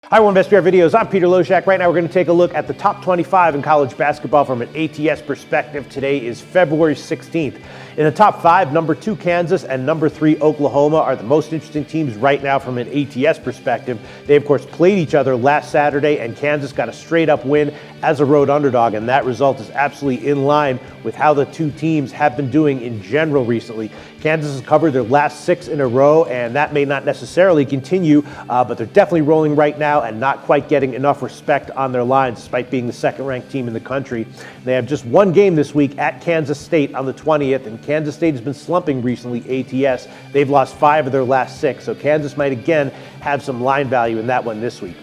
Hi, welcome to SBR Videos. I'm Peter Loshak. Right now we're going to take a look at the top 25 in college basketball from an ATS perspective. Today is February 16th. In the top 5, number 2 Kansas and number 3 Oklahoma are the most interesting teams right now from an ATS perspective. They, of course, played each other last Saturday, and Kansas got a straight-up win as a road underdog, and that result is absolutely in line with how the two teams have been doing in general recently. Kansas has covered their last 6 in a row, and that may not necessarily continue, but they're definitely rolling right now and not quite getting enough respect on their lines despite being the second-ranked team in the country. They have just one game this week at Kansas State on the 20th, and Kansas State has been slumping recently ATS. They've lost 5 of their last 6, so Kansas might again have some line value in that one this week.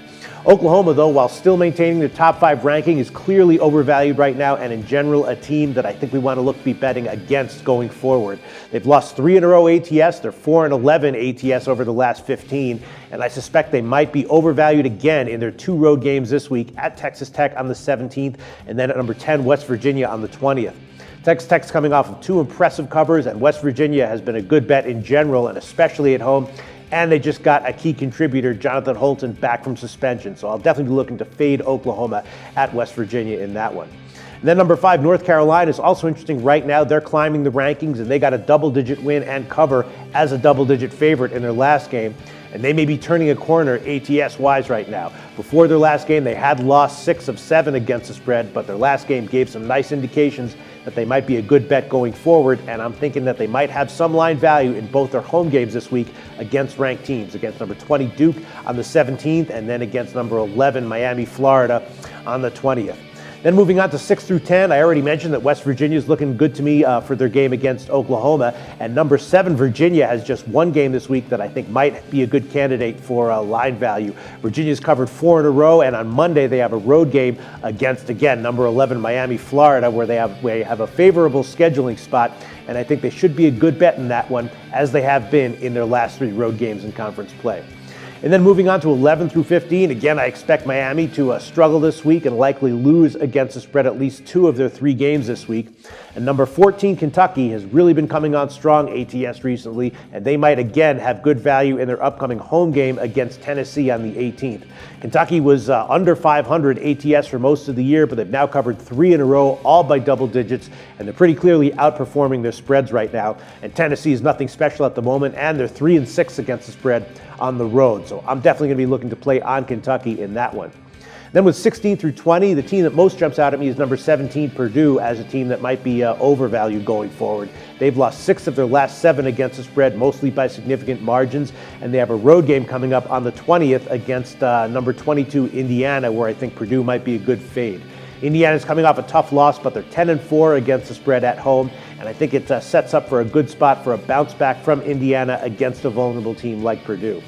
Oklahoma, though, while still maintaining their top 5 ranking, is clearly overvalued right now, and in general, a team that I think we want to look to be betting against going forward. They've lost 3 in a row ATS. They're 4-11 ATS over the last 15, and I suspect they might be overvalued again in their 2 road games this week at Texas Tech on the 17th, and then at number 10, West Virginia on the 20th. Texas Tech's coming off of 2 impressive covers, and West Virginia has been a good bet in general, and especially at home. And they just got a key contributor, Jonathan Holton, back from suspension. So I'll definitely be looking to fade Oklahoma at West Virginia in that one. And then number 5, North Carolina is also interesting right now. They're climbing the rankings, and they got a double-digit win and cover as a double-digit favorite in their last game. And they may be turning a corner ATS-wise right now. Before their last game, they had lost 6 of 7 against the spread, but their last game gave some nice indications that they might be a good bet going forward, and I'm thinking that they might have some line value in both their home games this week against ranked teams, against number 20 Duke on the 17th, and then against number 11 Miami, Florida on the 20th. Then moving on to 6 through 10, I already mentioned that West Virginia is looking good to me for their game against Oklahoma. And number 7, Virginia, has just one game this week that I think might be a good candidate for line value. Virginia's covered 4 in a row, and on Monday they have a road game against, again, number 11 Miami, Florida, where they have a favorable scheduling spot. And I think they should be a good bet in that one, as they have been in their last 3 road games in conference play. And then moving on to 11 through 15, again, I expect Miami to struggle this week and likely lose against the spread at least 2 of their 3 games this week. And number 14, Kentucky, has really been coming on strong ATS recently, and they might again have good value in their upcoming home game against Tennessee on the 18th. Kentucky was under 500 ATS for most of the year, but they've now covered 3 in a row, all by double digits, and they're pretty clearly outperforming their spreads right now. And Tennessee is nothing special at the moment, and they're 3-6 against the spread on the road. So I'm definitely going to be looking to play on Kentucky in that one. Then with 16 through 20, the team that most jumps out at me is number 17, Purdue, as a team that might be overvalued going forward. They've lost 6 of their last 7 against the spread, mostly by significant margins, and they have a road game coming up on the 20th against number 22, Indiana, where I think Purdue might be a good fade. Indiana's coming off a tough loss, but they're 10-4 against the spread at home, and I think it sets up for a good spot for a bounce back from Indiana against a vulnerable team like Purdue.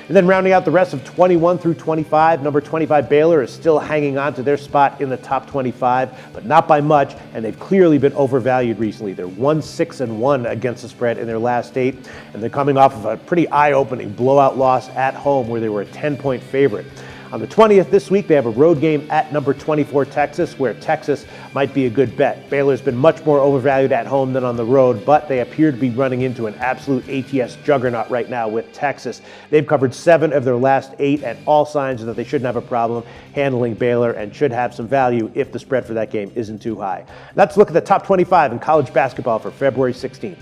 And then rounding out the rest of 21 through 25, number 25 Baylor is still hanging on to their spot in the top 25, but not by much, and they've clearly been overvalued recently. They're 1-6-1 against the spread in their last 8, and they're coming off of a pretty eye-opening blowout loss at home where they were a 10-point favorite. On the 20th this week, they have a road game at number 24 Texas, where Texas might be a good bet. Baylor's been much more overvalued at home than on the road, but they appear to be running into an absolute ATS juggernaut right now with Texas. They've covered 7 of their last 8, and all signs are that they shouldn't have a problem handling Baylor and should have some value if the spread for that game isn't too high. Let's look at the top 25 in college basketball for February 16th.